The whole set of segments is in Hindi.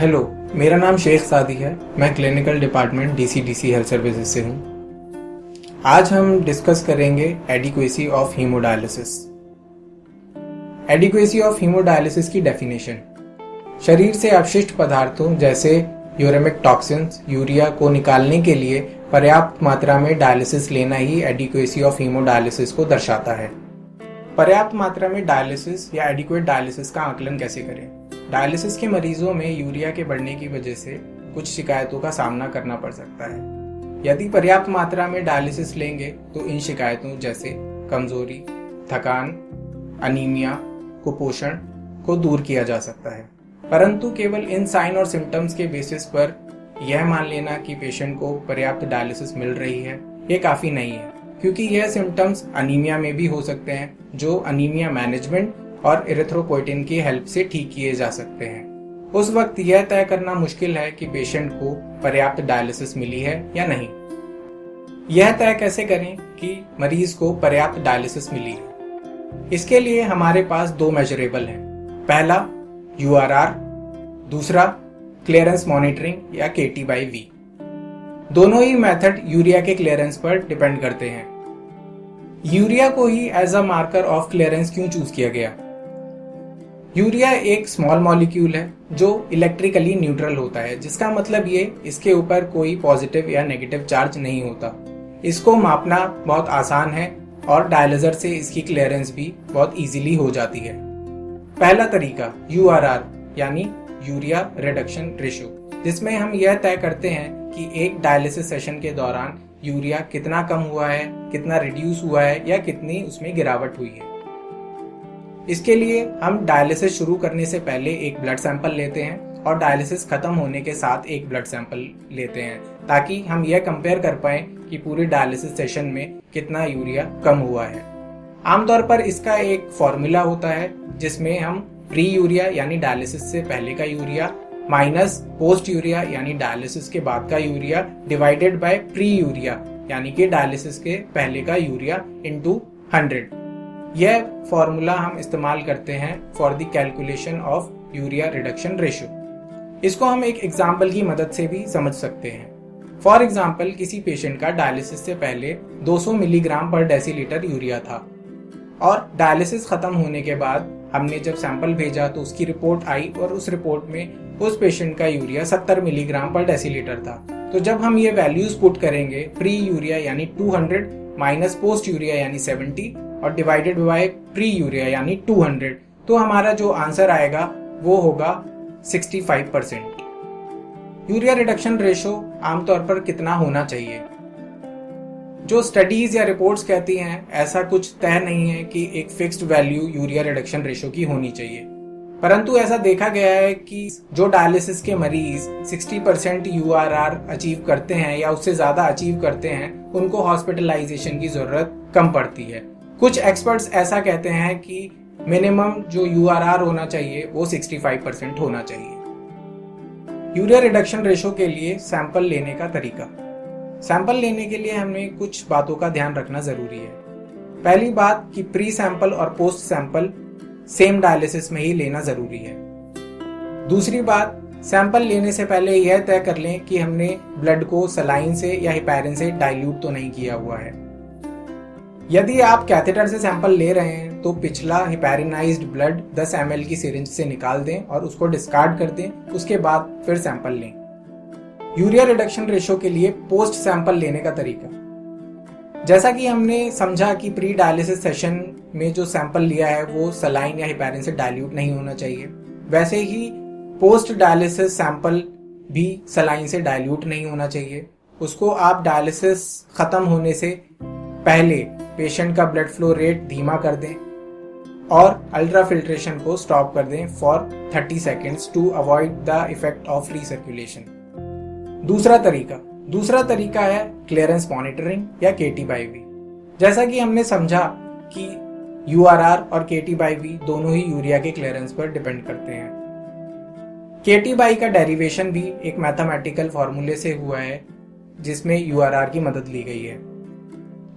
हेलो, मेरा नाम शेख सादी है। मैं clinical department DCDC health services से हूँ। आज हम डिस्कस करेंगे adequacy of haemodialysis. Adequacy of haemodialysis की डेफिनेशन: शरीर से अपशिष्ट पदार्थों जैसे यूरेमिक टॉक्सिन्स, यूरिया को निकालने के लिए पर्याप्त मात्रा में डायलिसिस लेना ही एडिक्वेसी ऑफ हीमोडायलिसिस को दर्शाता है। पर्याप्त मात्रा में डायलिसिस या एडिक्वेट डायलिसिस का आकलन कैसे करें? डायलिसिस के मरीजों में यूरिया के बढ़ने की वजह से कुछ शिकायतों का सामना करना पड़ सकता है। यदि पर्याप्त मात्रा में डायलिसिस लेंगे तो इन शिकायतों जैसे कमजोरी, थकान, अनीमिया, कुपोषण को दूर किया जा सकता है। परंतु केवल इन साइन और सिम्टम्स के बेसिस पर यह मान लेना कि पेशेंट को पर्याप्त डायलिसिस मिल रही है, ये काफी नहीं है, क्योंकि यह सिम्टम्स अनीमिया में भी हो सकते हैं, जो अनीमिया मैनेजमेंट और इरिथ्रोपोइटिन की हेल्प से ठीक किए जा सकते हैं। उस वक्त यह तय करना मुश्किल है कि पेशेंट को पर्याप्त डायलिसिस मिली है या नहीं। यह तय कैसे करें कि मरीज को पर्याप्त डायलिसिस मिली है? इसके लिए हमारे पास दो मेजरेबल हैं। पहला URR, दूसरा क्लियरेंस मॉनिटरिंग या KT/V। दोनों ही मेथड यूरिया के क्लियरेंस पर डिपेंड करते हैं। यूरिया को ही as a marker of clearance क्यों चूज किया गया? यूरिया एक स्मॉल मॉलिक्यूल है जो इलेक्ट्रिकली न्यूट्रल होता है, जिसका मतलब ये इसके ऊपर कोई पॉजिटिव या नेगेटिव चार्ज नहीं होता। इसको मापना बहुत आसान है और डायलिजर से इसकी क्लियरेंस भी बहुत इजीली हो जाती है। पहला तरीका URR यानी यूरिया रिडक्शन रेशियो, जिसमें हम यह तय करते हैं कि एक डायलिसिस सेशन के दौरान यूरिया कितना कम हुआ है, कितना रिड्यूस हुआ है या कितनी उसमें गिरावट हुई है। इसके लिए हम डायलिसिस शुरू करने से पहले एक ब्लड सैंपल लेते हैं और डायलिसिस खत्म होने के साथ एक ब्लड सैंपल लेते हैं, ताकि हम यह कंपेयर कर पाएं कि पूरे डायलिसिस सेशन में कितना यूरिया कम हुआ है। आमतौर पर इसका एक फॉर्मूला होता है, जिसमें हम प्री यूरिया यानी डायलिसिस से पहले का यूरिया माइनस पोस्ट यूरिया यानी डायलिसिस के बाद का urea divided by pre urea यानी कि डायलिसिस के पहले का यूरिया इनटू 100। यह फॉर्मूला हम इस्तेमाल करते हैं for the calculation of urea reduction ratio. इसको हम एक एग्जाम्पल की मदद से भी समझ सकते हैं। फॉर एग्जाम्पल, किसी पेशेंट का डायलिसिस से पहले 200 मिलीग्राम पर डेसीलीटर यूरिया था और डायलिसिस खत्म होने के बाद हमने जब सैंपल भेजा तो उसकी रिपोर्ट आई और उस रिपोर्ट में उस पेशेंट का यूरिया 70 मिलीग्राम पर डेसीलीटर था। तो जब हम ये वैल्यूज पुट करेंगे, प्री यूरिया यानी 200 माइनस पोस्ट यूरिया यानी 70 और डिवाइडेड बाय प्री यूरिया यानी 200, तो हमारा जो आंसर आएगा वो होगा 65%। यूरिया रिडक्शन रेशो आमतौर पर कितना होना चाहिए? जो स्टडीज या रिपोर्ट्स कहती हैं, ऐसा कुछ तय नहीं है कि एक fixed value urea reduction ratio की होनी चाहिए। परंतु ऐसा देखा गया है कि जो डायलिसिस के मरीज 60% URR अचीव करते हैं या उससे ज्यादा अचीव करते हैं, उनको हॉस्पिटलाइजेशन की जरूरत कम पड़ती है। कुछ एक्सपर्ट्स ऐसा कहते हैं कि मिनिमम जो URR होना चाहिए वो 65% होना चाहिए। यूरिया रिडक्शन रेशो के लिए सैंपल लेने का तरीका: सैंपल लेने के लिए हमें कुछ बातों का ध्यान रखना जरूरी है। पहली बात कि प्री सैंपल और पोस्ट सैंपल सेम डायलिसिस में ही लेना जरूरी है। दूसरी बात, सैंपल लेने से पहले यह तय कर लें कि हमने ब्लड को सलाइन से या हेपारिन से डाइल्यूट तो नहीं किया हुआ है। यदि आप कैथेटर से सैंपल ले रहे हैं तो पिछला हेपारिनाइज्ड ब्लड 10 ml की सिरिंज से निकाल दें और उसको डिस्कार्ड कर दें। उसके बाद फिर सैंपल लें। यूरिया रिडक्शन रेशो के लिए पोस्ट सैंपल लेने का तरीका: जैसा कि हमने समझा कि प्री डायलिसिस सेशन में जो सैंपल लिया है वो सलाइन या हेपारिन से डाइल्यूट नहीं होना चाहिए, वैसे ही पोस्ट डायलिसिस सैंपल भी सलाइन से डाइल्यूट नहीं होना चाहिए। उसको आप डायलिसिस खत्म होने से पहले पेशेंट का ब्लड फ्लो रेट धीमा कर दें और अल्ट्रा फिल्ट्रेशन को स्टॉप कर दें for 30 seconds to avoid the effect of free circulation. दूसरा तरीका है क्लियरेंस मॉनिटरिंग या KT/V। जैसा कि हमने समझा कि URR और KT/V दोनों ही यूरिया के क्लियरेंस पर डिपेंड करते हैं। KT/V का डेरिवेशन भी एक मैथमेटिकल फॉर्मूले से हुआ है, जिसमें URR की मदद ली गई है।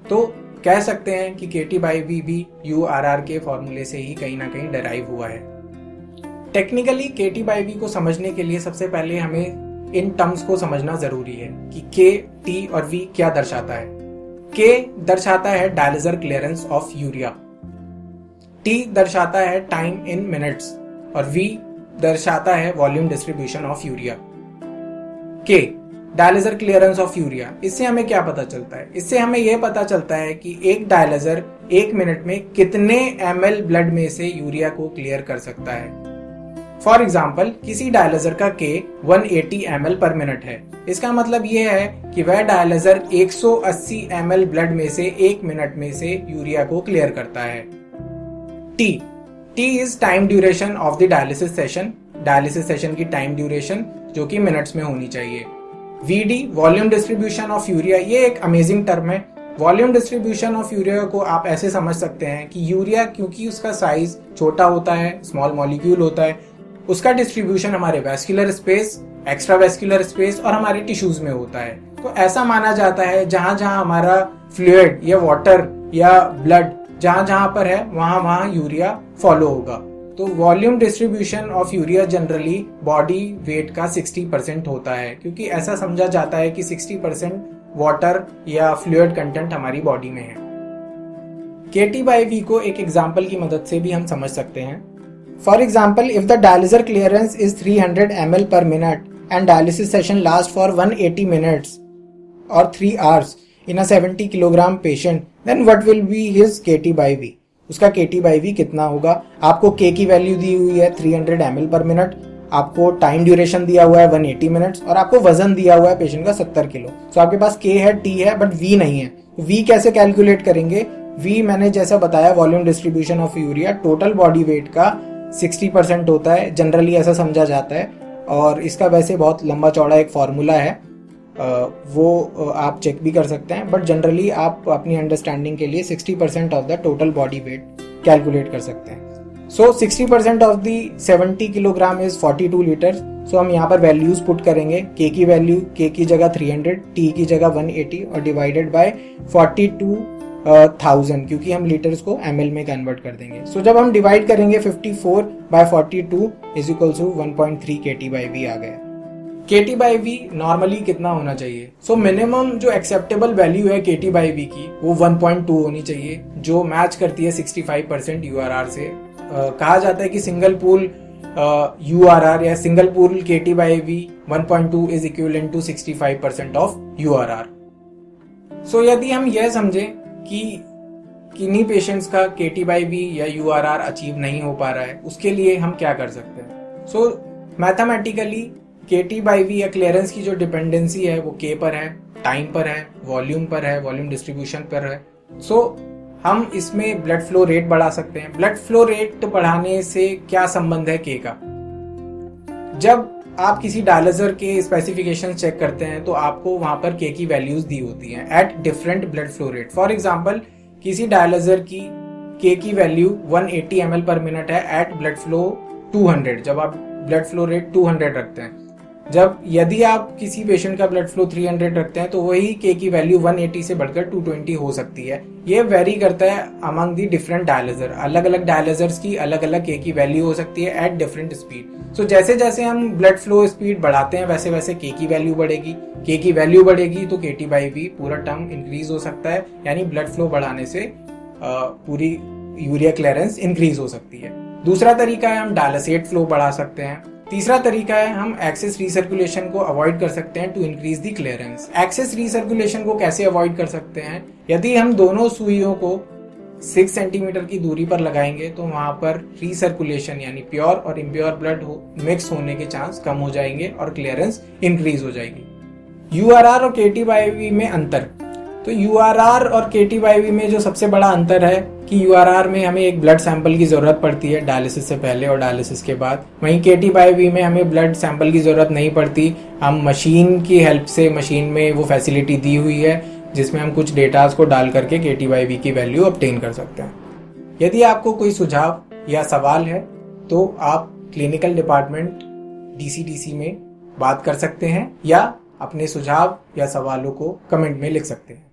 तो कह सकते हैं कि KT/V भी URR के फॉर्मूले से ही कहीं ना कहीं डेराइव हुआ है। टेक्निकली KT/V को समझने के लिए सबसे पहले हमें इन टर्म्स को समझना जरूरी है कि K, T और V क्या दर्शाता है। K दर्शाता है dialyser clearance of urea, T दर्शाता है टाइम इन मिनट्स और V दर्शाता है volume distribution of urea. K dialyser clearance of urea, इससे हमें क्या पता चलता है? इससे हमें यह पता चलता है कि एक डायलिजर 1 मिनट में कितने ml ब्लड में से यूरिया को क्लियर कर सकता है। फॉर एग्जाम्पल, किसी डायलिजर का K 180 ml पर मिनट है। इसका मतलब यह है कि वह डायलिजर 180 ml ब्लड में से 1 मिनट में से यूरिया को क्लियर करता है। T is time duration of the dialysis session, dialysis session की टाइम ड्यूरेशन जो कि मिनट्स में होनी चाहिए। VD volume distribution of urea, ये एक अमेजिंग टर्म है। वॉल्यूम डिस्ट्रीब्यूशन ऑफ यूरिया को आप ऐसे समझ सकते हैं कि यूरिया क्योंकि उसका साइज छोटा होता है, स्मॉल मॉलिक्यूल होता है, उसका डिस्ट्रीब्यूशन हमारे vascular space, extra vascular space और हमारे टिश्यूज में होता है। तो ऐसा माना जाता है जहां जहां हमारा फ्लूइड या वाटर या ब्लड जहां जहां पर है वहां वहां यूरिया फॉलो होगा। तो volume distribution of urea generally body weight का 60% होता है, क्योंकि ऐसा समझा जाता है कि 60% वाटर या फ्लूइड कंटेंट हमारी बॉडी में है। KT/V को एक एग्जांपल की मदद से भी हम समझ सकते हैं। For example, if the dialyser clearance is 300 ml per minute and dialysis session lasts for 180 minutes or 3 hours in a 70 kilogram patient, then what will be his KT/V? उसका KT/V कितना होगा? आपको K की वैल्यू दी हुई है 300 ml पर मिनट, आपको टाइम ड्यूरेशन दिया हुआ है 180 मिनट्स और आपको वजन दिया हुआ है पेशेंट का 70 किलो। तो आपके पास K है, T है, बट V नहीं है। V कैसे कैलकुलेट करेंगे? V मैंने जैसा बताया volume distribution of urea total body wait का 60% होता है, जनरली ऐसा समझा जाता है। और इसका वैसे बहुत लंबा चौड़ा एक फॉर्मूला है, वो आप चेक भी कर सकते हैं, बट जनरली आप अपनी अंडरस्टैंडिंग के लिए 60% of the total body weight calculate कर सकते हैं। So 60% of the 70 kilogram is 42 litre. So हम यहाँ पर वैल्यूज पुट करेंगे। K की वैल्यू, K की जगह 300, T की जगह 180 और डिवाइडेड बाय 42,000, क्योंकि हम लीटर्स को ml में कन्वर्ट कर देंगे। सो जब हम डिवाइड करेंगे 54/42 इज इक्वल टू 1.3 KT/V आ गया। KT/V नॉर्मली कितना होना चाहिए? सो मिनिमम जो एक्सेप्टेबल वैल्यू है KT/V की वो 1.2 होनी चाहिए, जो मैच करती है 65% URR से। कहा जाता है कि सिंगल पूल URR या single pool KT/V 1.2 is equivalent to 65% of URR। So यदि हम यह समझें कि किन्हीं पेशेंट्स का KT/V या URR अचीव नहीं हो पा रहा है, उसके लिए हम क्या कर सकते हैं? सो मैथमेटिकली KT/V या क्लियरेंस की जो डिपेंडेंसी है वो K पर है, टाइम पर है, वॉल्यूम पर है, वॉल्यूम डिस्ट्रीब्यूशन पर है। सो हम इसमें ब्लड फ्लो रेट बढ़ा सकते हैं। ब्लड फ्लो रेट बढ़ाने से क्या संबंध है K का? जब आप किसी डायलिजर के स्पेसिफिकेशन चेक करते हैं तो आपको वहां पर K की वैल्यूज दी होती हैं at different blood flow rate. For example, किसी डायलिजर की K की वैल्यू 180 ml पर मिनट है एट ब्लड फ्लो 200, जब आप ब्लड फ्लो रेट 200 रखते हैं। जब यदि आप किसी पेशेंट का ब्लड फ्लो 300 रखते हैं तो वही K की वैल्यू 180 से बढ़कर 220 हो सकती है। ये वेरी करता है अमंग दी डिफरेंट डायलिजर। अलग अलग डायलिजर्स की अलग अलग K की वैल्यू हो सकती है एट डिफरेंट स्पीड। सो जैसे जैसे हम ब्लड फ्लो स्पीड बढ़ाते हैं वैसे वैसे K की वैल्यू बढ़ेगी। K की वैल्यू बढ़ेगी तो KT/V पूरा टर्म इंक्रीज हो सकता है, यानी ब्लड फ्लो बढ़ाने से पूरी यूरिया क्लियरेंस इंक्रीज हो सकती है। दूसरा तरीका है हम डायलिसेट फ्लो बढ़ा सकते हैं। तीसरा तरीका है हम एक्सेस रीसर्कुलेशन को अवॉइड कर सकते हैं to increase the clearance. Access recirculation को कैसे अवॉइड कर सकते हैं? यदि हम दोनों सुइयों को 6 सेंटीमीटर की दूरी पर लगाएंगे तो वहां पर रीसर्कुलेशन यानी प्योर और इम्प्योर ब्लड मिक्स होने के चांस कम हो जाएंगे और क्लियरेंस इंक्रीज हो जाएगी। URR और KT/V में अंतर। तो URR और KT/V में जो सबसे बड़ा अंतर है कि URR में हमें एक ब्लड सैंपल की जरूरत पड़ती है डायलिसिस से पहले और डायलिसिस के बाद, वहीं KT/V में हमें ब्लड सैंपल की जरूरत नहीं पड़ती। हम मशीन की हेल्प से, मशीन में वो फैसिलिटी दी हुई है जिसमें हम कुछ डेटास को डाल करके KT/V की वैल्यू ऑब्टेन कर सकते हैं। यदि आपको कोई सुझाव या सवाल है तो आप क्लिनिकल डिपार्टमेंट DCTC में बात कर सकते हैं या अपने सुझाव या सवालों को कमेंट में लिख सकते हैं।